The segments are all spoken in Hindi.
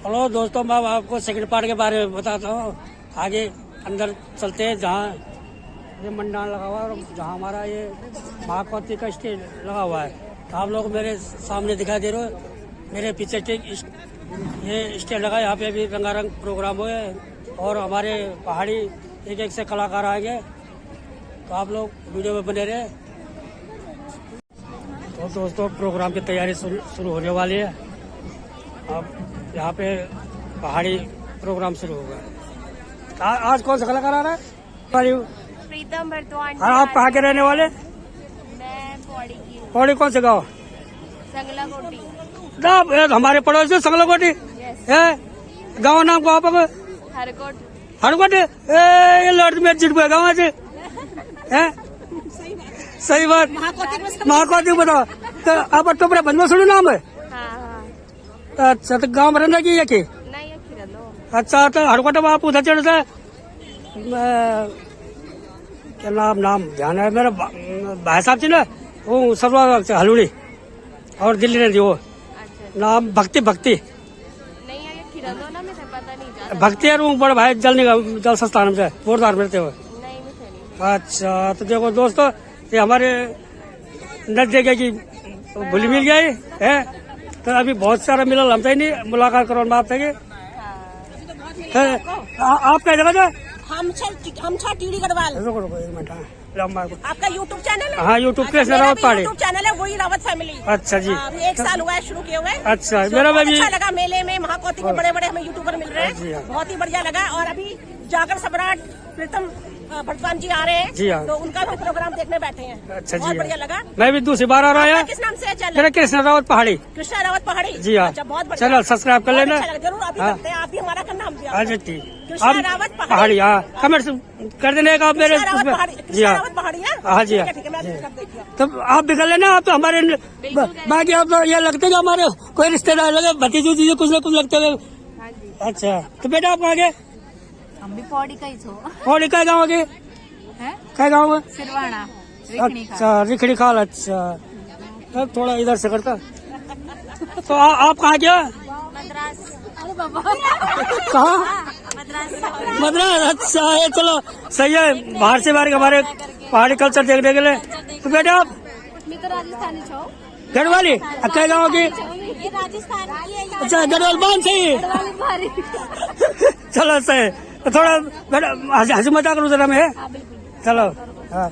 हेलो दोस्तों, मैं आपको सेकंड पार्ट के बारे में बताता हूँ। आगे अंदर चलते हैं, जहाँ ये मंडान लगा हुआ है और जहाँ हमारा ये महाकौती का स्टेज लगा हुआ है। तो आप लोग मेरे सामने दिखाई दे रहे हो, मेरे पीछे ये स्टेज लगा है। यहाँ पे अभी रंगारंग प्रोग्राम हुए और हमारे पहाड़ी एक एक से कलाकार आएंगे। तो आप लोग वीडियो में बने रहे। तो दोस्तों, प्रोग्राम की तैयारी शुरू होने वाली है। अब यहाँ पे पहाड़ी प्रोग्राम शुरू होगा। आज कौन सा कलाकार आ रहा है? प्रीतम भरद्वाज। आप कहाँ के रहने वाले? मैं पौड़ी की हूँ। पौड़ी कौन से गाँव? संगला कोटी। हमारे पड़ोस से संगला कोटी है। गाँव नाम को आप? हरकोट। हरकोट। ये लड़की में जिट गए गाँव से है। सही बात। महाकौती बताओ। तो आप टोपरा बंद सुनो नाम है? हाँ। अच्छा, तो गाँव में रहना की नहीं खिरलो। अच्छा, तो हरकोट में आप उधर चढ़ से क्या नाम ध्यान है मेरा भाई साहब जी ना, वो सर्वा हलूड़ी और दिल्ली ने वो नाम भक्ति नहीं है खिरलो ना, मुझे पता नहीं। भक्ति है बड़ा भाई जल संस्थान से बोरदार मिलते हुए। नहीं। अच्छा, तो देखो दोस्तों, ये हमारे नजदीक की भूली मिल गई है। तो अभी बहुत सारा मिलल हमसे नहीं मुलाकात करो आपसे। आप क्या जगह से? हम टीडी गढ़वाल। आपका यूट्यूब चैनल है? हाँ, यूट्यूब कृष्ण रावत पहाड़ी यूट्यूब चैनल है, वही रावत फैमिली। अच्छा जी। अभी 1 साल हुआ है शुरू किए हुए। अच्छा, मेरा भी अच्छा लगा। मेले में महाकौती के बड़े बड़े हमें यूट्यूबर मिल रहे हैं, बहुत ही बढ़िया लगा। और अभी जागर सम्राट प्रीतम भरद्वाज जी आ रहे हैं। जी हाँ। तो उनका भी प्रोग्राम देखने बैठे हैं। अच्छा जी, बहुत बढ़िया लगा। मैं भी दूसरी बार आ रहा है। किस नाम से है चैनल? मेरा कृष्ण रावत पहाड़ी। कृष्णा रावत पहाड़ी। जी हाँ। अच्छा, बहुत बढ़िया। चैनल सब्सक्राइब कर लेना। जरूर अभी करते हैं। आप भी हमारा का नाम दिया। अच्छा ठीक। कृष्णा रावत पहाड़ी। हाँ, कमेंट कर देने का आप मेरे। जी हाँ। पहाड़ी है। हाँ जी हाँ। तो आप भी कर लेना। आप तो हमारे बाकी आप तो ये लगते हमारे कोई रिश्तेदार लगे, भतीजू जी कुछ न कुछ लगते हुए। अच्छा, तो बेटा आप कहाँ गए? हम भी पौड़ी का ही छो। पौड़ी का गाँव के क्या गाँव में? सिरवाना। अच्छा, रिखड़ी खाल। अच्छा, अब थोड़ा इधर से करता। तो आप कहाँ गया? मद्रास। अरे बाबा। कहाँ? मद्रास। अच्छा है, चलो सही है। बाहर से बाहर हमारे पहाड़ी कल्चर देखने के लिए। तो बेटा आप? मैं तो राजस्थानी छो। गढ़वाली? क्या गाँव की? राजस्थान। अच्छा, गढ़वाल बांध से ही। चलो सही। तो थोड़ा हंसी मजाक करूँ जरा में। चलो। हाँ।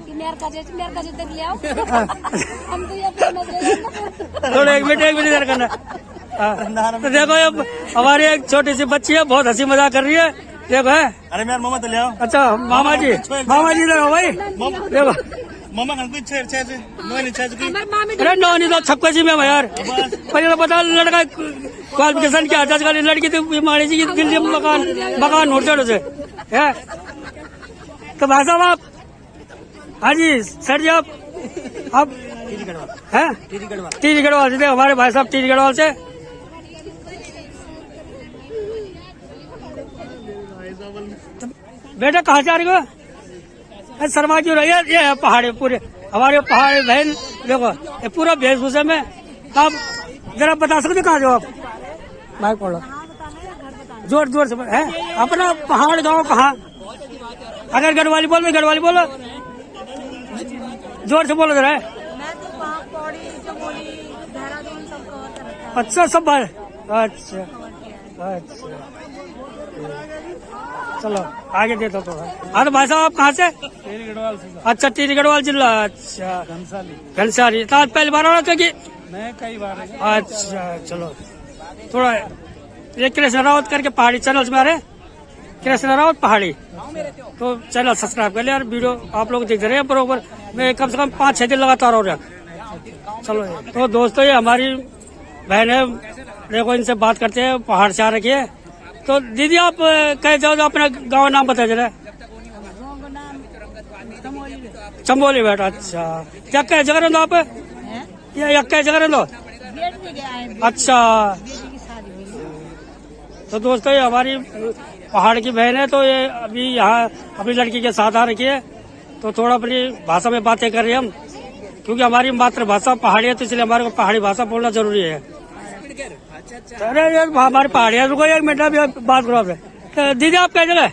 थोड़ा एक मिनट इधर करना। तो देखो, ये हमारी एक छोटी सी बच्ची है, बहुत हंसी मजाक कर रही है। देखो है। अरे मेरे मामा तो ले आओ। अच्छा, मामा जी देखो भाई। देखो मामा अरे नौनी तो छक्का जी में यार। पहले तो बता लड़का क्वालिफिकेशन क्या था, लड़की तो बीमारी जी दिल्ली में मकान होटल से है। तो भाई साहब आप? हाँ जी सर जी, आप हैं? टीरी गढ़वाल से। हमारे भाई साहब टीरी गढ़वाल से। तो बेटा कहाँ जा रही हो? शर्मा क्यों रही है? ये है पहाड़ी पूरे हमारे पहाड़ी बहन। देखो ये पूरा वेशभूषा में। आप जरा बता सकते कहाँ जाओ आप? माइक पढ़ो जोर से है। अपना पहाड़ गाँव कहाँ? अगर गढ़वाली बोलो गढ़वाली बोलो, जोर से बोलो जरा। मैं तो पौड़ी, चमोली, देहरादून सबको। अच्छा, सब बार। अच्छा, चलो आगे देता तो। हाँ, तो भाई साहब आप कहाँ से? अच्छा, टीरी गढ़वाल जिला। अच्छा, घनसाली। तो आज पहली बार आ रहा था कि? मैं कई बार। अच्छा, चलो थोड़ा ये कृष्ण रावत करके पहाड़ी चैनल में आ रहे। कृष्ण रावत पहाड़ी। तो चैनल सब्सक्राइब कर ले यार। वीडियो आप लोग देखते रहे बरोबर। मैं कम से कम 5-6 दिन लगातार हो रहा। चलो, तो दोस्तों ये हमारी बहन है। देखो इनसे बात करते हैं, पहाड़ से आ रखी है। तो दीदी आप कह जाओ, अपना गाँव नाम बताए जरा। चंबोली बेटा। अच्छा, क्या कह जगह रहे आप? या क्या जगह रहे? अच्छा, तो दोस्तों ये हमारी पहाड़ की बहन है। तो ये अभी यहाँ अपनी लड़की के साथ आ रखी है। तो थोड़ा अपनी भाषा में बातें कर रहे हैं हम, क्योंकि हमारी मातृभाषा पहाड़ी है, तो इसलिए हमारे को पहाड़ी भाषा बोलना जरूरी है। अरे ये हमारे पहाड़ी है, रुको एक मिनट अभी बात करो आपसे। तो दीदी आप कैसे गए?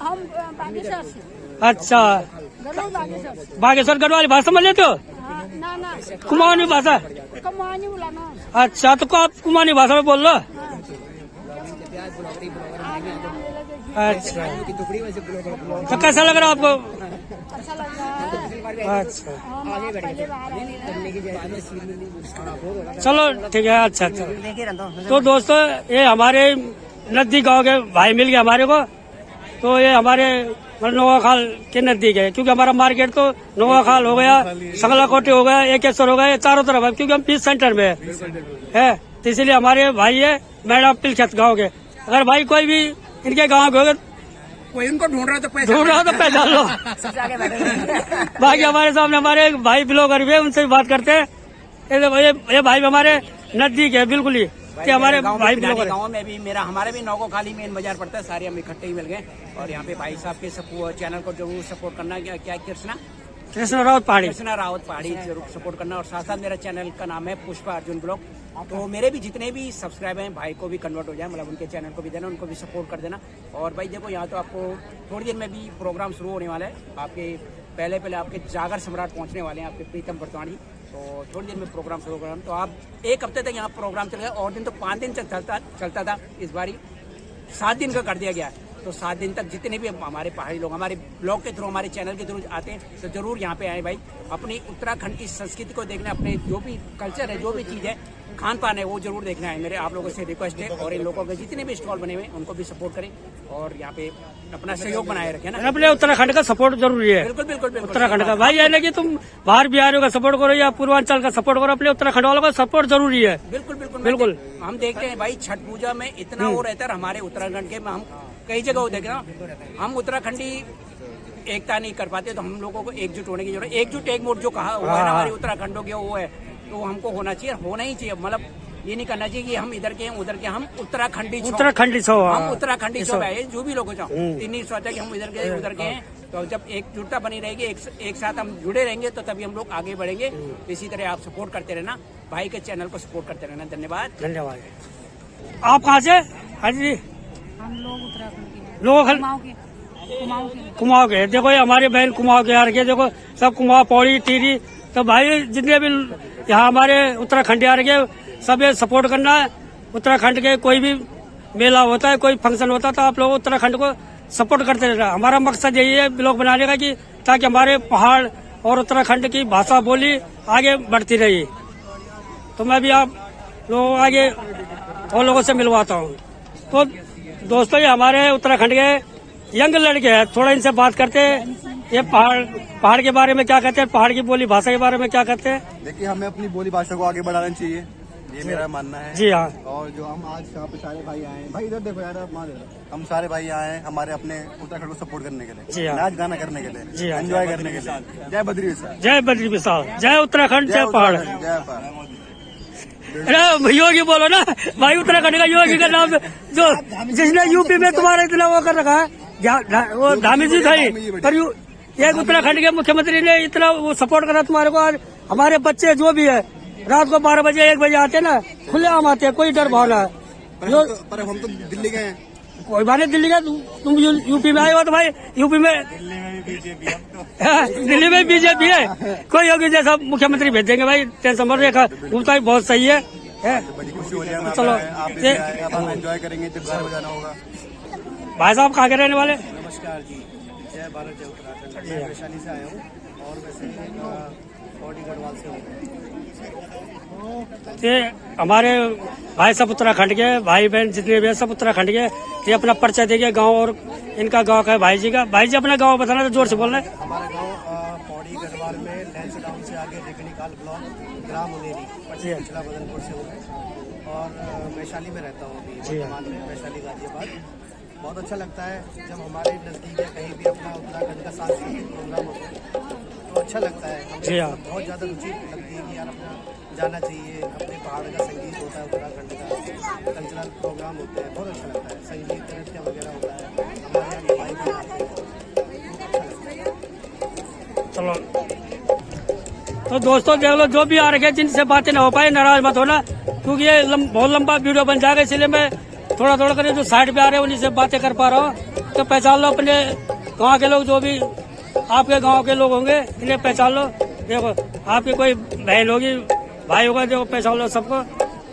हम बागेश्वर से, अच्छा, गढ़वाल बागेश्वर से। बागेश्वर गढ़वाली भाषा समझ लेते हो? हाँ, ना ना कुमाऊनी भाषा? कमानी बुलाना। अच्छा, तो आप कुमाऊनी भाषा में बोल लो। अच्छा, तो कैसा लग रहा है आपको? अच्छा लग रहा है। अच्छा, हम आप पहले बाहर आए हैं। चलो ठीक है। अच्छा अच्छा, तो दोस्तों ये हमारे नजदीक गांव के भाई मिल गए हमारे को। तो ये हमारे नोआखाल के नजदीक है, क्योंकि हमारा मार्केट तो नोआखाल हो गया, संगलाकोटे हो गया, एकेश्वर हो गया, ये चारों तरफ है, क्योंकि हम पीस सेंटर में है। तो इसलिए हमारे भाई है मैडम पिलखत गाँव के। अगर भाई कोई भी इनके गाँव के होगा, कोई उनको ढूंढ रहा है तो पहचान लो। बाकी हमारे सामने हमारे एक भाई ब्लॉगर भी है, उनसे भी बात करते हैं। ये भाई हमारे नजदीक है बिल्कुल ही, कि हमारे भाई ब्लॉगर। गाँव में भी हमारे भी नौकोखाली मेन बाजार पड़ता है, सारे हम इकट्ठे ही मिल गए। और यहाँ पे भाई साहब के चैनल को जरूर सपोर्ट करना। क्या कृष्ण रावत पहाड़ी, कृष्णा रावत पहाड़ी जरूर सपोर्ट करना। और साथ साथ मेरा चैनल का नाम है पुष्पा अर्जुन ब्लॉग। तो मेरे भी जितने भी सब्सक्राइबर हैं भाई को भी कन्वर्ट हो जाए, मतलब उनके चैनल को भी देना, उनको भी सपोर्ट कर देना। और भाई देखो यहाँ तो आपको थोड़ी देर में भी प्रोग्राम शुरू होने वाला है। आपके पहले आपके जागर सम्राट पहुंचने वाले हैं, आपके प्रीतम बर्तवानी। तो थोड़ी देर में प्रोग्राम शुरू होगा। तो आप एक हफ्ते तक यहाँ प्रोग्राम चलेगा। और दिन तो 5 दिन तक चलता था, इस बारी 7 दिन का कर दिया गया है। तो 7 दिन तक जितने भी हमारे पहाड़ी लोग हमारे ब्लॉग के थ्रू, हमारे चैनल के थ्रू आते हैं, तो जरूर यहाँ पे आए भाई। अपनी उत्तराखंड की संस्कृति को देखना, अपने जो भी कल्चर है, जो भी चीज़ है, खान पान है, वो जरूर देखना है। मेरे आप लोगों से रिक्वेस्ट है। और इन लोगों के जितने भी स्टॉल बने हुए हैं उनको भी सपोर्ट करें और यहाँ पे अपना सहयोग बनाए रखें ना। अपने उत्तराखंड का सपोर्ट जरूरी है। बिल्कुल बिल्कुल बिल्कुल उत्तराखंड का भाई है ना, कि तुम बाहर बिहारियों का सपोर्ट करो या पूर्वांचल का सपोर्ट करो, अपने उत्तराखंड वालों का सपोर्ट जरूरी है। बिल्कुल बिल्कुल बिल्कुल। हम देखते हैं भाई छठ पूजा में इतना वो रहता है हमारे उत्तराखंड के। हम कई जगह देख रहे हैं, हम उत्तराखंडी एकता नहीं कर पाते। तो हम लोगों को एकजुट होने की जरूरत है। एकजुट एक मोट जो कहा हुआ है ना हमारे उत्तराखंडों के, वो है। तो हमको होना चाहिए, होना ही चाहिए। मतलब ये नहीं करना चाहिए कि हम इधर के हैं उधर के, हम उत्तराखंडी छो, हम उत्तराखंडी छो है, जो भी लोग चाहो। नहीं सोचा कि हम इधर के उधर के हैं। तो जब एकजुटता बनी रहेगी, एक साथ हम जुड़े रहेंगे, तो तभी हम लोग आगे बढ़ेंगे। इसी तरह आप सपोर्ट करते रहना, भाई के चैनल को सपोर्ट करते रहना। धन्यवाद। धन्यवाद। आप कहाँ से? हाँ जी, हम लोग उत्तराखंड के, लोग कुमाऊं के। देखो ये हमारे बहन कुमाऊं के यार के, देखो सब कुमाऊं, पौड़ी, टीरी। तो भाई जितने भी यहाँ हमारे उत्तराखंड यार के, सब ये सपोर्ट करना है। उत्तराखंड के कोई भी मेला होता है, कोई फंक्शन होता है, तो आप लोग उत्तराखंड को सपोर्ट करते रहना। हमारा मकसद यही है ब्लॉग बनाने का, कि ताकि हमारे पहाड़ और उत्तराखंड की भाषा बोली आगे बढ़ती रही। तो मैं भी आप लोगों आगे और लोगों से मिलवाता हूँ। तो दोस्तों ये हमारे उत्तराखंड के यंग लड़के हैं, थोड़ा इनसे बात करते हैं। ये पहाड़ के बारे में क्या कहते हैं, पहाड़ की बोली भाषा के बारे में क्या कहते हैं। देखिए, हमें अपनी बोली भाषा को आगे बढ़ाना चाहिए, ये मेरा मानना है। जी हाँ। और जो हम आज यहाँ पे सारे भाई आए हैं, भाई इधर देखो यार, हम सारे भाई आए हैं हमारे अपने उत्तराखंड को सपोर्ट करने के लिए, जी हाँ, नाच गाना करने के जी लिए, हाँ, एंजॉय करने के लिए। जय बद्री विशाल, जय बद्री विशाल, जय उत्तराखंड, जय पहाड़। जय पहाड़। अरे योगी बोलो ना भाई, उत्तराखंड का योगी का नाम, जो जिसने यूपी में तुम्हारा इतना वो कर रखा है, वो धामी जी था। पर एक उत्तराखंड के मुख्यमंत्री ने इतना वो सपोर्ट करा तुम्हारे को। आज हमारे बच्चे जो भी है रात को 12 बजे 1 बजे आते ना, खुले आम आते हैं, कोई डर भावना है। पर हम तो दिल्ली गए हैं। कोई बात नहीं, दिल्ली का तुम यूपी में आए हो तो भाई यूपी में दिल्ली में बीजेपी है, कोई योगी जैसा मुख्यमंत्री भेजेंगे भाई, टेंशन मत रखा। घूमता बहुत सही है। बड़ी खुशी हो रही है। चलो एंजॉय करेंगे, जब घर बजाना होगा। भाई साहब कहाँ के रहने वाले? नमस्कार जी, जय भारत, जय उत्तराखंड। मैं वैशाली से आया हूँ और वैसे पौड़ी गढ़वाल से हूँ। ये हमारे भाई सब उत्तराखंड के, भाई बहन जितने भी हैं सब उत्तराखंड के। ये अपना परिचय देंगे गांव, और इनका गांव का है भाई जी का। भाई जी अपना गांव बताना, तो जोर से बोलना है। हमारा गांव पौड़ी गढ़वाल में लैंसडाउन से आगे रेगनीकाल ब्लॉक, ग्राम उलेरी, पिछला बदनपुर से हूँ। और वैशाली में रहता हूँ अभी वर्तमान में, वैशाली गाजियाबाद। बहुत अच्छा लगता है जब हमारे नज़दीक या कहीं भी अपना उत्तराखंड का सांस्कृतिक प्रोग्राम होता है, तो अच्छा लगता है। जी हाँ, बहुत ज़्यादा रुचि लगती है कि यार अपना जाना चाहिए। अपने पहाड़ का संगीत होता है, उत्तराखंड का कल्चरल प्रोग्राम होते हैं, बहुत अच्छा लगता है। संगीत नृत्य वगैरह होता है, हमारे यहाँ भाई बहन आते हैं, अच्छा लगता है। चलो तो दोस्तों देख लो, जो भी आ रखे जिनसे बातें ना हो पाए नाराज मत होना। क्योंकि ये बहुत लंबा वीडियो बन जाएगा, इसलिए मैं थोड़ा थोड़ा करके जो साइड पे आ रहे हैं उन्हीं से बातें कर पा रहा हूँ। तो पहचान लो अपने गांव के लोग, जो भी आपके गांव के लोग होंगे इन्हें पहचान लो। देखो आपकी कोई बहन होगी, भाई होगा, जो पहचान लो सबको।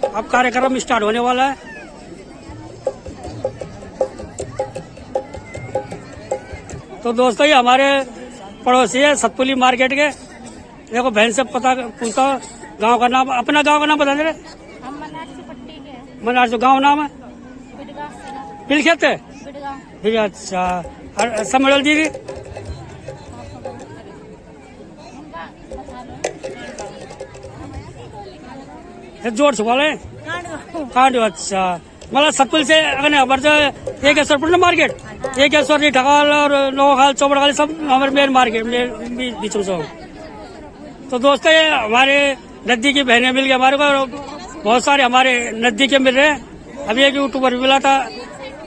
अब कार्यक्रम स्टार्ट होने वाला है। तो दोस्तों ये हमारे पड़ोसी है सतपुली मार्केट के। देखो बहन से पता पूछता हूँ गाँव का नाम, अपना गाँव का नाम बता दे रहे। हम मनारसी पट्टी के मनार जो गाँव नाम है बिडगा बिलखेत है। बिडगा ठीक है, अच्छा। और सम्मेलन दीदी उनका बता दो। जोर से बोले कांड। अच्छा मतलब सतपुल से अगर हमारे जो एक सरपुर मार्केट, एक ढकाल और नौखाल चौबड़खाल सब हमारे मेन मार्केट बीच में सब। तो दोस्तों ये हमारे नजदीकी बहनें मिल गई हमारे को, और बहुत सारे हमारे नजदीकी मिल रहे हैं। अभी एक यूट्यूबर मिला था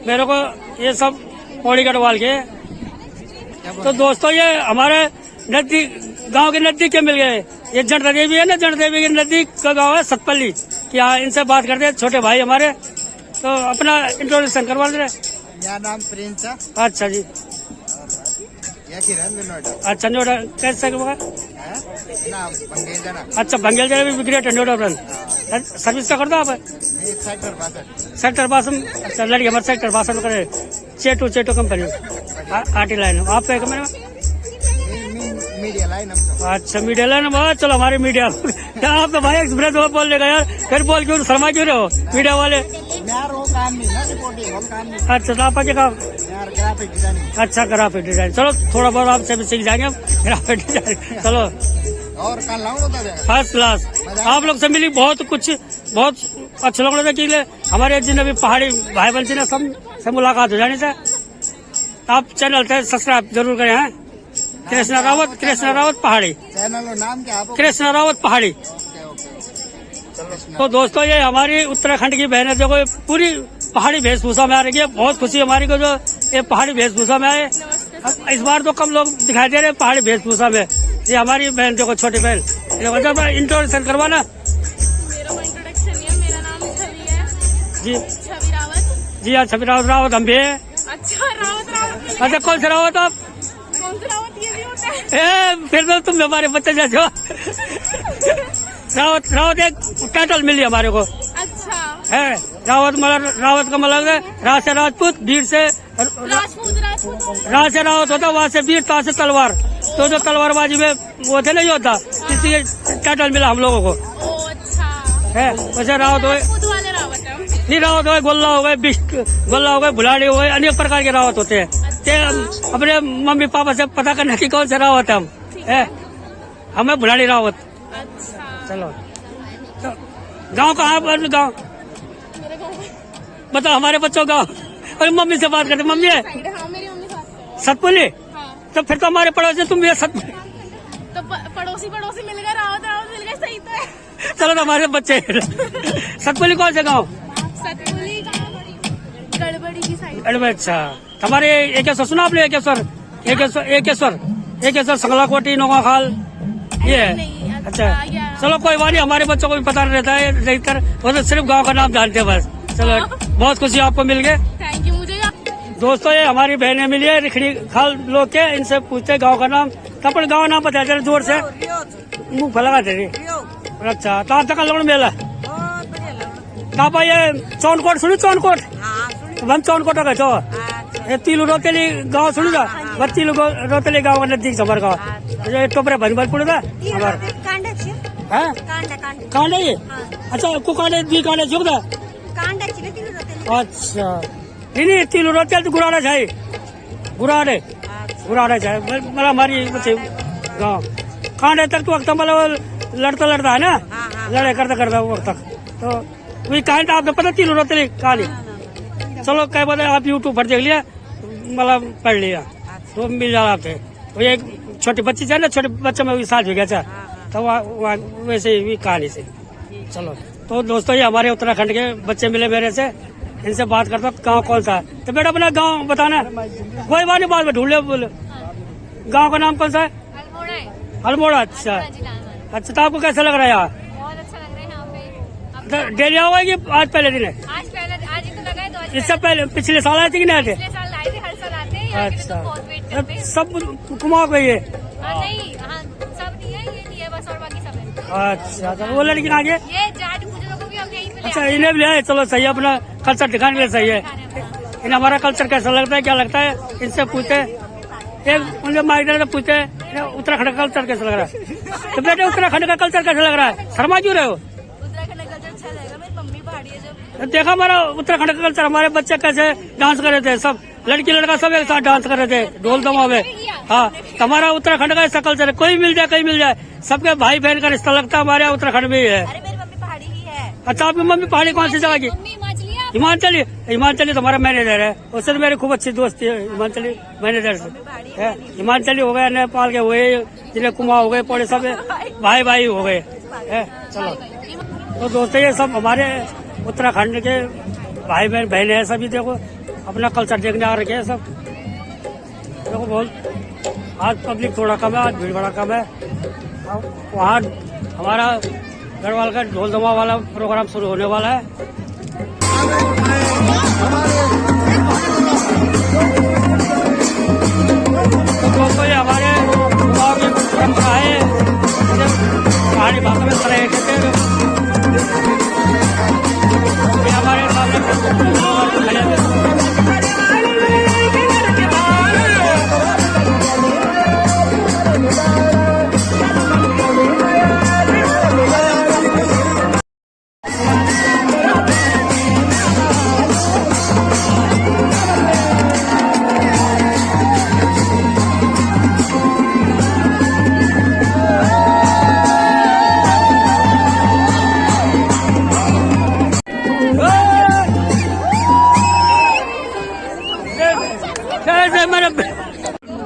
मेरे को, ये सब पौड़ी गढ़वाल के। तो दोस्तों ये हमारे नजदीक गांव के नजदीक के मिल गए। ये जनता देवी है ना, जनता देवी के नजदीक का गांव है सतपल्ली। क्या इनसे बात करते हैं, छोटे भाई हमारे। तो अपना इंट्रोडक्शन करवा दे। मेरा नाम प्रिंस है। अच्छा जी, यही रहने नोएडा। अच्छा नोएडा कैसे होगा? ना बंगेल जाना। अच्छा बंगेल जाना भी ग्रेट है नोएडा फ्रेंड। सर्विस का कर दो आप? सेक्टर 62। सेक्टर 62। अच्छा लड़की हमारे सेक्टर 62 में करे, चेटू कंपनी आरटी लाइन। आप क्या कंपनी में? मीडिया लाइन हम। अच्छा मीडिया लाइन में। चलो हमारे मीडिया आप तो भाई एक्सप्रेस बोल लेगा यार, फिर बोल क्यों शर्मा क्यों रहे हो मीडिया वाले? यार वो काम नहीं ना, रिपोर्टिंग वो काम नहीं। अच्छा तो आपका क्या काम? यार ग्राफिक डिजाइनिंग। अच्छा ग्राफिक डिजाइन। चलो थोड़ा बहुत आपसे भी सीख जाएंगे हम ग्राफिक डिजाइन। चलो और कल लाऊं होता है फर्स्ट क्लास। आप लोग से मिली बहुत कुछ, बहुत अच्छा लग रहा था कि हमारे जितने भी पहाड़ी भाई बहन थे ना सब से मुलाकात हो जाने से। आप चैनल से सब्सक्राइब जरूर करें हैं। कृष्णा रावत पहाड़ी। चैनल और नाम क्या आपको? कृष्णा रावत पहाड़ी। तो दोस्तों ये हमारी उत्तराखंड की बहनें जो पूरी पहाड़ी वेशभूषा में आ रही है। बहुत खुशी हमारी को जो ये पहाड़ी वेशभूषा में आए। इस बार तो कम लोग दिखाई दे रहे हैं पहाड़ी वेशभूषा में। ये हमारी बहन देखो, छोटी बहन। इंट्रोडक्शन करवाना। मेरा इंट्रोडक्शन है, मेरा नाम छवि है। जी छवि रावत। जी हाँ, छवि रावत हम भी है। अच्छा रावत। अच्छा कौन से रावत आप? कौन सा रावत? ये भी होता है। फिर तो तुम हमारे बच्चे जैसे हो। रावत एक टाइटल मिली हमारे को। अच्छा है रावत मतलब रावत का मतलब है राज से राजपूत, वीर से राज से रावत होता, वहाँ से वीर, ता से तलवार। तो जो तलवारबाजी में वो थे ना योद्धा, इसलिए टाइटल मिला हम लोगों को। अच्छा है वैसे रावत हुए नहीं, रावत हो गए, गोल्ला हो गए, गोल्ला हो गए, भुलाड़ी हो गए, अनेक प्रकार के रावत होते हैं। अपने मम्मी पापा से पता करना कि कौन से रावत है हम। है हमें भुलाड़ी रावत। अच्छा चलो तो गाँव कहाँ पर? गाँव बताओ हमारे बच्चों गाँव। और मम्मी से बात करते, मम्मी है हाँ मेरी मम्मी साथ। सतपुली। हाँ तो फिर तो हमारे पड़ोसी तुम भी है सतपुली। तो पड़ोसी मिल गए, रावत मिल गए, सही तो है। चलो तो हमारे बच्चे सतपुली कौन से गाँव? सतपुली गड़बड़ी की साइड। अरे अच्छा हमारे एकेश्वर सुना आपने? एकेश्वर संगलाकोटी नौखाल ये है। अच्छा चलो कोई बात नहीं, हमारे बच्चों को भी पता नहीं रहता है अधिकतर, वो तो सिर्फ गांव का नाम जानते हैं बस। चलो बहुत खुशी आपको मिल गए। Thank you. मुझे दोस्तों ये हमारी बहनें मिली है रिखड़ी खाल लोग के, इनसे पूछते गांव का नाम। तो अपन गाँव नाम पता चले जोर से मुंह फैला थे। अच्छा तो आप तक लोग मेला आप ये चौनकोट सुनी? चौनकोट हम चौनकोट गए तो ये तीलू रोतेली गाँव सुनी था? बस तीलू रोतेली गाँव का नजदीक हमारे गाँव। ये टोपरे भनभरपुर था हमारे। कांडे ये? अच्छा को कांडे दी कांडे जुग था। अच्छा नहीं तीलू रोतेल तो गुराड़ा जाए, गुराड़े जाए मतलब हमारी गाँव। कांडे तक तो वक्त मतलब लड़ता है ना, लड़ाई करता वक्त तक। तो वही कहानी तो आपको पता तीलू रोतेली कहानी। चलो क्या बोले आप यूट्यूब पर देख लिया, मतलब पढ़ लिया तो मिल जा आपके। वो एक छोटी बच्ची है ना, छोटे बच्चे में भी साथ हो गया था, तो वहाँ वैसे ही कहानी से। चलो तो दोस्तों ये हमारे उत्तराखंड के बच्चे मिले मेरे से, इनसे बात करता हूँ गाँव कौन सा है। तो बेटा अपना गाँव बताना। कोई बात नहीं, बाद में ढूंढ ले बोले। गाँव का नाम कौन सा है? अल्मोड़ा। अच्छा अच्छा तो आपको कैसा लग रहा है यहाँ? बहुत अच्छा लग रहा है यहाँ पे। डेली आओगे कि आज पहले दिन है? आज ही तो लगा है 2 इससे पहले पिछले साल आए थे कि नहीं आए थे? पिछले साल आए थे, हर साल आते हैं यहाँ के लिए तो बहुत वेट करते हैं। सब कुमाऊं गई है? नहीं, हाँ सब नहीं है, ये नहीं है बस, और बाकी सब है। अच्छा, तो वो लड़की आगे? ये जाट गुजरों को भी हम यहीं पे ले अच्छा, इन्हें भी ले आए, चलो सही है, अपना कल्चर दिखाने के लिए सही है। इन हमारा कल्चर कैसा लगता है, क्या लगता है, इनसे पूछते। एक उनके माइक से पूछते उत्तराखंड का कल्चर कैसा लग रहा है। तो बेटे उत्तराखंड का कल्चर कैसा लग रहा है? शर्मा क्यों रहे हो? उत्तराखंड का कल्चर अच्छा लगेगा, मेरी मम्मी पहाड़ी है जब। देखा हमारा उत्तराखंड का कल्चर, हमारे बच्चे कैसे डांस कर रहे थे, सब लड़की लड़का सब एक साथ डांस कर रहे थे ढोल दमा में। हाँ, हमारा उत्तराखंड का ऐसा कल्चर है, कोई मिल जाए कहीं मिल जाए, सबके भाई बहन का रिश्ता लगता है हमारे यहाँ उत्तराखंड में ही है। अरे मेरी मम्मी पहाड़ी ही है। अच्छा, आपकी मम्मी पहाड़ी कौन सी जगह की? मम्मी हिमाचली है। हिमाचली। हिमाचली तो हमारा मैनेजर है, उससे तो मेरी खूब अच्छी दोस्ती है हिमाचली मैनेजर से। हिमाचली हो गए, नेपाल के हुए, जिन्हें कुमाऊं हो गए, पौड़े सब भाई भाई हो गए। चलो, तो दोस्तों ये सब हमारे उत्तराखंड के भाई बहन बहने हैं सभी। देखो अपना कल्चर देखने आ रखे हैं सब। देखो बहुत आज पब्लिक थोड़ा कम है, आज भीड़ बड़ा कम है। वहाँ हमारा गढ़वाल का ढोल धमा वाला प्रोग्राम शुरू होने वाला है। तो दोस्तों ये हमारे गाँव की परंपरा है, पहाड़ी भाषा में तरह कहते हैं। ये हमारे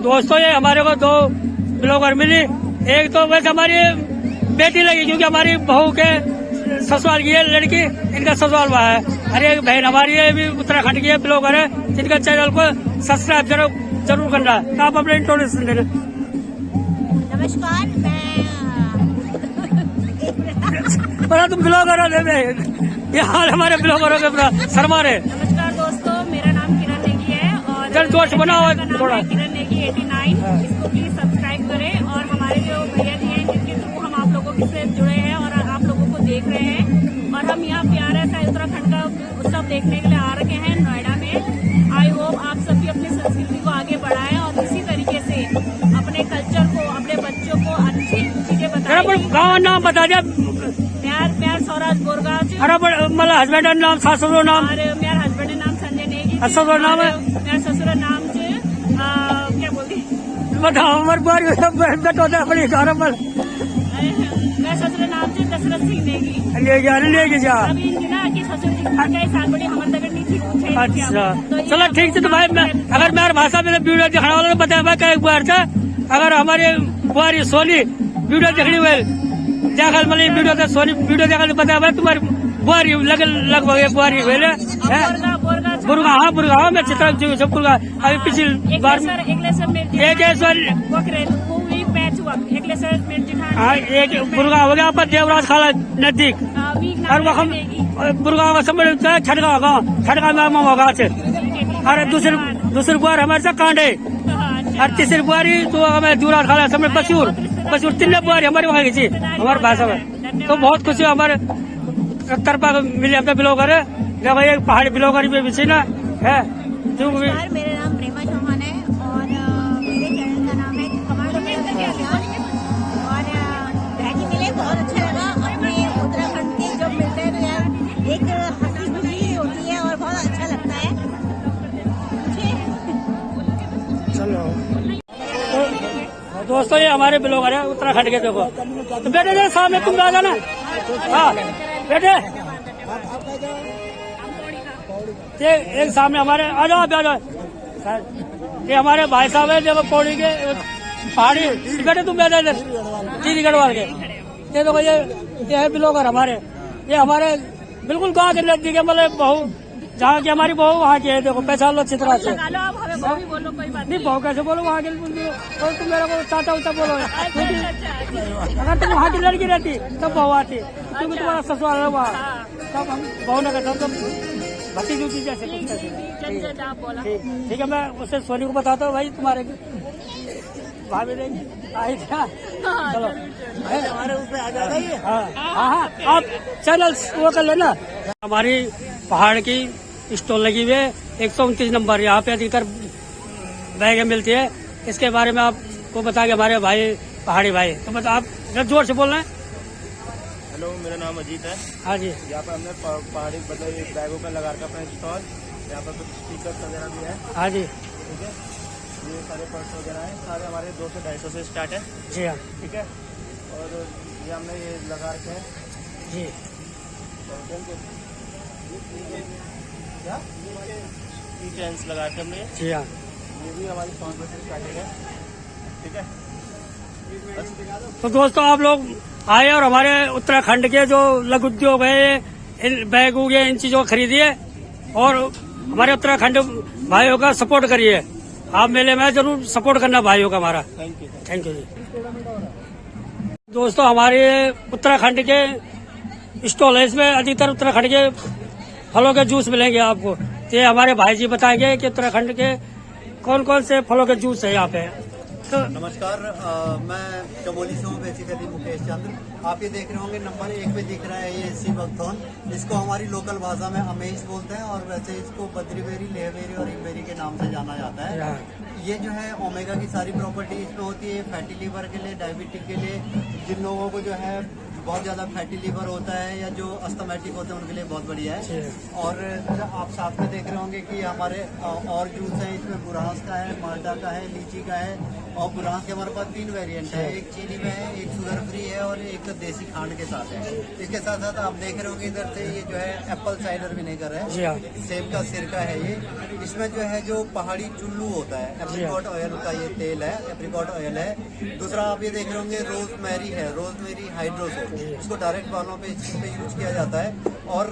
दोस्तों ये हमारे को 2 ब्लॉगर मिली। एक तो वैसे हमारी बेटी लगी, क्योंकि हमारी बहू के ससुराल की है लड़की, इनका ससुराल वहाँ है। और एक बहन हमारी है भी उत्तराखंड की है, ब्लॉगर है, जिनका चैनल को सब्सक्राइब जरूर करना है। तो आप अपने इंट्रोडक्शन देना। नमस्कार, बड़ा तुम ब्लॉगर हो, ये हाल हमारे ब्लॉगरों के शर्मा रहे। नमस्कार दोस्तों, मेरा नाम किरण नेगी है और जल्द जोश बनाओ थोड़ा। किरण नेगी 89, इसको प्लीज सब्सक्राइब करें। और हमारे जो भैया जी हैं जिनके थ्रू हम आप लोगों से जुड़े हैं और आप लोगों को देख रहे हैं, और हम यहाँ प्यारा सा उत्तराखंड का उत्सव देखने के लिए आ रखे हैं नोएडा में। आई होप आप सभी अपनी संस्कृति को आगे बढ़ाएं और इसी तरीके से अपने कल्चर को, अपने बच्चों को अच्छी चीजें बताएं। गाँव नाम बता दिया? प्यार स्वराज बोरगांव। अरे मतलब हस्बैंड नाम, ससुर नाम? और मेरा हस्बैंड नाम संजय नेगी। ससुर नाम है? मेरा ससुर नाम क्या बोलती बताओ हमारे बार बेटो था अपनी घर पर। मेरा ससुर नाम से दशरथ सिंह नेगी। ले जा अभी ना कि ससुर जी कई साल बड़ी हमर तक नहीं थी। अच्छा, चलो ठीक है। तो भाई मैं अगर मेरे भाषा में वीडियो दिखाने वाला तो बताया भाई एक बार था, अगर हमारे बुआरी सोनी वीडियो देखनी हुई देखा मतलब वीडियो तो सोनी वीडियो देखा बताया भाई तुम्हारी बुआरी लगभग बुआरी हुई है। बुरगा, हाँ बुरगा, हाँ मैं चित्र बुरगा अभी पिछली बार एक बुरगा हो गया पर देवराज खाला नजदीक, और वहाँ बुरगा समझ छटका गाँव, छटका में मामा गाँव से। और दूसरी बुआर हमारे से कांडे, और तीसरी बुआरी तो हमें देवराज खाला समझ बसूर 3 बुआरी हमारी वहाँ की थी हमारी भाषा में। तो बहुत खुशी हमारे तरफा मिले अपने ब्लॉगर है, जब एक पहाड़ी ब्लॉगर भी थी ना है। मेरा नाम प्रेमा चौहान है और मेरे चैनल का नाम है कमांडो और राजी मिले, बहुत अच्छा लगा। अपने उत्तराखंड के जब मिलते हैं तो यार एक हंसी खुशी होती है और बहुत अच्छा लगता है। चलो दोस्तों ये हमारे ब्लॉगर है उत्तराखंड के। देखो तो बेटे सामने तुम आ जाना। हाँ बेटे एक सामने हमारे आ जाओ, आ जाओ। ये हमारे भाई साहब है जब पौड़ी के पहाड़ी बेटे तुम बैठे इधर चीनी गढ़वाल के। ये देखो ये है ब्लॉगर हमारे, ये हमारे बिल्कुल गाँव के नजदीक है, मतलब बहू जहाँ की हमारी बहू वहाँ की है। देखो पहचान लो अच्छी तरह से। नहीं बहू कैसे बोलो वहाँ के, तो तुम मेरे को चाचा उचा बोलो। अगर तुम वहाँ की लड़की रहती तब बहू आती, क्योंकि तुम्हारा ससुराल है वहाँ। सब हम भावनगर सब भतीजू की जैसे कुछ कैसे जन आप बोला ठीक है। मैं उससे सोनी को बताता हूँ भाई तुम्हारे भाभी रहेंगी आई क्या चलो हमारे उसमें आ जाता है। हाँ आप चैनल वो कर लेना। हमारी पहाड़ की स्टॉल लगी हुई है 129 नंबर, यहाँ पे अधिकतर बैगें मिलती है। इसके बारे में आपको बता के हमारे भाई पहाड़ी भाई तो बता आप जोर से बोल रहे हैं। हेलो, मेरा नाम अजीत है। हाँ जी यहाँ पर हमने पहाड़ी मतलब बैगों पर लगा रखा अपना स्टॉल। यहाँ पर कुछ स्पीकर वगैरह भी है। हाँ जी ठीक है, ये सारे पर्स वगैरह हैं, सारे हमारे 200-250 से स्टार्ट है। जी हाँ ठीक है, और ये हमने ये लगा रखे हैं जी क्या टेंस लगा के हमने, जी हाँ। ये भी हमारी 100 से स्टार्टिंग है। ठीक है, तो दोस्तों आप लोग आए और हमारे उत्तराखंड के जो लघु उद्योग है इन बैग हो गए इन चीजों को खरीदिए और हमारे उत्तराखंड भाइयों का सपोर्ट करिए। आप मेले में जरूर सपोर्ट करना भाइयों का हमारा। थैंक यू जी। दोस्तों हमारे उत्तराखंड के स्टॉल है, इसमें अधिकतर उत्तराखंड के फलों के जूस मिलेंगे आपको। तो ये हमारे भाई जी बताएंगे कि उत्तराखंड के कौन कौन से फलों के जूस है यहाँ पे। तो नमस्कार, मैं चमोली से हूँ बेसिकली मुकेश चंद्र। आप ये देख रहे होंगे नंबर 1 पे दिख रहा है ये सी बकथॉर्न। इसको हमारी लोकल भाषा में अमेश बोलते हैं और वैसे इसको बद्रीबेरी, लेहबेरी और इमबेरी के नाम से जाना जाता है। ये जो है ओमेगा की सारी प्रॉपर्टी इसमें होती है। फैटी लीवर के लिए, डायबिटिक के लिए, जिन लोगों को जो है बहुत ज्यादा फैटी लीवर होता है या जो अस्थमेटिक होते हैं उनके लिए बहुत बढ़िया है। और आप साथ में देख रहे होंगे कि हमारे और जूस है, इसमें बुरांस का है, माल्टा का है, लीची का है। और बुरांस के हमारे पास 3 वेरिएंट है, एक चीनी में है, एक शुगर फ्री है और एक देसी खांड के साथ है। इसके साथ साथ आप देख रहे होंगे इधर से ये जो है एप्पल साइडर विनेगर है, सेब का सिरका है ये। इसमें जो है जो पहाड़ी चुल्लू होता है, एप्रिकॉट ऑयल का ये तेल है, एप्रिकॉट ऑयल है। दूसरा आप ये देख रहे होंगे रोजमेरी है, रोजमेरी हाइड्रोसोप, इसको डायरेक्ट बालों पे स्किन पे यूज किया जाता है। और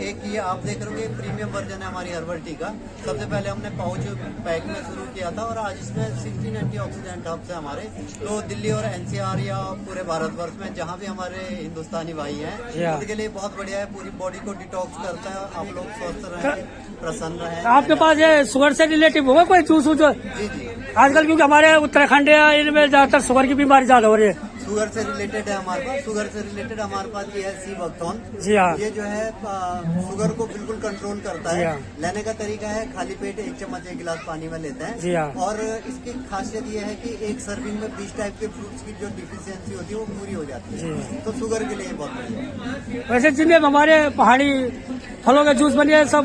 एक ये आप देख रहे होंगे प्रीमियम वर्जन है हमारी हर्बल टी का। सबसे पहले हमने पाउच पैक में शुरू किया था और आज इसमें 16 एंटीऑक्सीडेंट हब्स है हमारे। तो दिल्ली और एनसीआर या पूरे भारतवर्ष में जहाँ भी हमारे हिंदुस्तानी भाई हैं उनके लिए बहुत बढ़िया है। पूरी बॉडी को डिटॉक्स करता है। आप लोग स्वस्थ रहें, प्रसन्न रहें। आपके पास ये शुगर से रिलेटिव होगा कोई जूस जो जी जी, आजकल, क्योंकि हमारे उत्तराखंड इनमें ज्यादातर शुगर की बीमारी ज्यादा हो रही है। शुगर से रिलेटेड है हमारे पास। शुगर से रिलेटेड हमारे पास ये है सी बकथॉर्न। जी हाँ। ये जो है शुगर को बिल्कुल कंट्रोल करता जी है। हाँ। लेने का तरीका है खाली पेट 1 चम्मच 1 गिलास पानी में लेते हैं। जी हाँ। और इसकी खासियत ये है कि एक सर्विंग में 20 टाइप के फ्रूट्स की जो डिफिशियंसी होती है वो पूरी हो जाती है। तो शुगर के लिए बहुत बढ़िया। वैसे जितने हमारे पहाड़ी फलों के जूस बने सब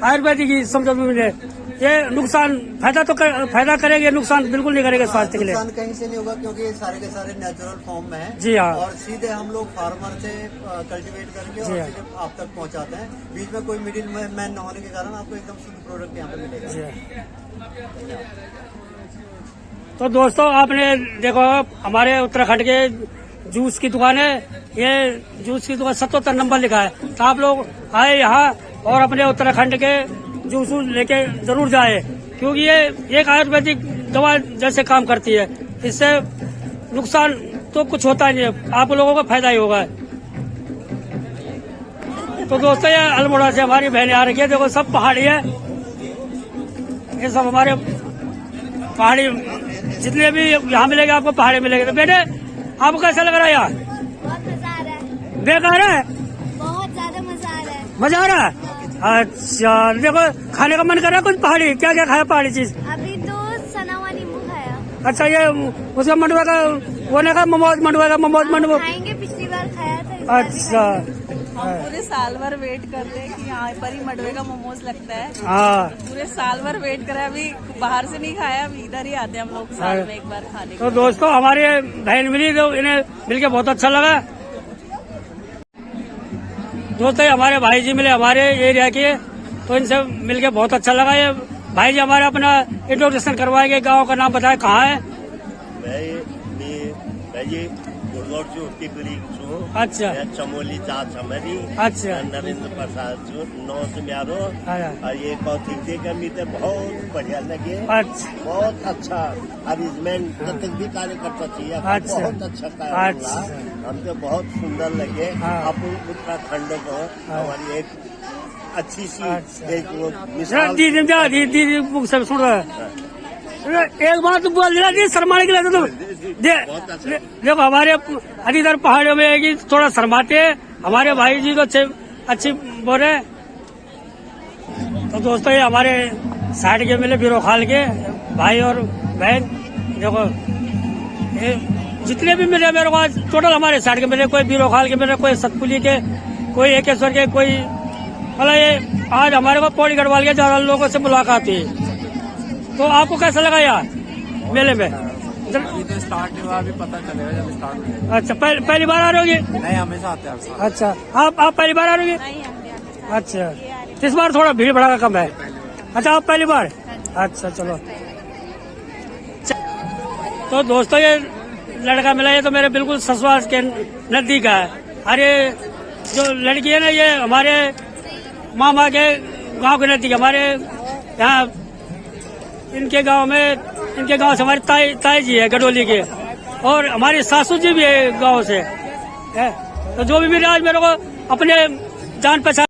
आयुर्वेदिक ही समझो मिले। ये नुकसान फायदा करेंगे, नुकसान बिल्कुल नहीं करेंगे स्वास्थ्य के लिए। नुकसान कहीं से नहीं होगा क्योंकि ये सारे के सारे नेचुरल फॉर्म में है। जी हाँ। और सीधे हम लोग फार्मर से कल्टीवेट करके और सीधे आप तक पहुंचाते हैं। बीच में कोई मिडिल मैन न होने के कारण आपको एकदम शुद्ध प्रोडक्ट यहाँ पे मिलेगा। तो दोस्तों आपने देखो हमारे उत्तराखंड के जूस की दुकान है, ये जूस की दुकान 77 नंबर लिखा है। तो आप लोग आए यहाँ और अपने उत्तराखंड के जूस लेके जरूर जाए, क्योंकि ये एक आयुर्वेदिक दवा जैसे काम करती है। इससे नुकसान तो कुछ होता नहीं है, आप लोगों को फायदा ही होगा। तो दोस्तों ये अल्मोड़ा से हमारी बहनें आ रही है, देखो सब पहाड़ी है, ये सब हमारे पहाड़ी जितने भी यहाँ मिलेंगे आपको पहाड़ी मिलेंगे। तो बेटे आपको कैसा लग रहा है यहाँ? बहुत मजा आ रहा है। बेकार है? बहुत ज्यादा मजा आ रहा है। मजा आ रहा है? अच्छा, देखो खाने का मन कर रहा है कुछ पहाड़ी? क्या क्या खाया पहाड़ी चीज? अभी तो सना हुआ नींबू खाया। अच्छा, ये उसका मंडुआ का वो ने का मोमोज मंडुआ खाएंगे, पिछली बार खाया था। अच्छा, हम पूरे साल भर वेट करते हैं कि यहाँ पर ही मंडुए का मोमोज लगता है। हाँ पूरे साल भर वेट करा, अभी बाहर से नहीं खाया, अभी इधर ही आते हैं हम लोग साल में एक बार खाने। तो दोस्तों हमारी बहन मिली तो इन्हें मिलके बहुत अच्छा लगा। दोस्तों हमारे भाई जी मिले हमारे एरिया के, तो इनसे मिलके बहुत अच्छा लगा। ये भाई जी हमारे अपना इंट्रोडक्शन करवाएंगे, गांव का नाम बताए कहाँ है? मैं जी गर्छु टिप्री छु अच्छा यहाँ चमोली जात छ मेरी अच्छा नरेंद्र प्रसाद छु नौज म्यारो हाँ, और ये कौथिक देखा मुझे बहुत बढ़िया लगे अच्छा बहुत अच्छा अरेंजमेंट जब भी कार्यकर्ता चाहिए अच्छा। बहुत अच्छा कार्य अच्छा। हमको बहुत सुंदर लगे हाँ। अपन उत्तराखंड को हमारी एक अच्छी सी अच्छा। एक वो मिसाल दीदी बुक सब सुन रहा है एक बात तो बोल दिया शर्माने के लिए तो देखो हमारे अधिकतर पहाड़ियों में है कि थोड़ा शर्माते हैं हमारे भाई जी तो अच्छी बोल रहे तो दोस्तों ये हमारे साइड के मिले बीरो खाल के भाई और बहन देखो ये जितने भी मिले मेरे को आज टोटल हमारे साइड के मिले कोई बीरो खाल के मिले कोई सतपुली के कोई एकेश्वर के कोई मतलब ये आज हमारे को पौड़ी गढ़वाल के ज्यादा लोगों से मुलाकात हुई तो आपको कैसा लगा यार मेले में तो स्टार्ट नहीं हुआ अभी पता चलेगा जब स्टार्ट हो अच्छा पहली बार आ रहे होगे नहीं हमेशा आते हैं अच्छा आप पहली बार आ रहे होगे अच्छा इस बार थोड़ा भीड़ भड़ाका कम है अच्छा आप पहली बार अच्छा चलो तो दोस्तों ये लड़का मिला ये तो मेरे बिल्कुल ससुराल के नजदीक है अरे जो लड़की है ना ये हमारे मामा के गांव के नजदीक हमारे यहाँ इनके गांव से हमारी ताई जी है गडोली के और हमारी सासू जी भी है गांव से है तो जो भी मेरे आज मेरे को अपने जान पहचान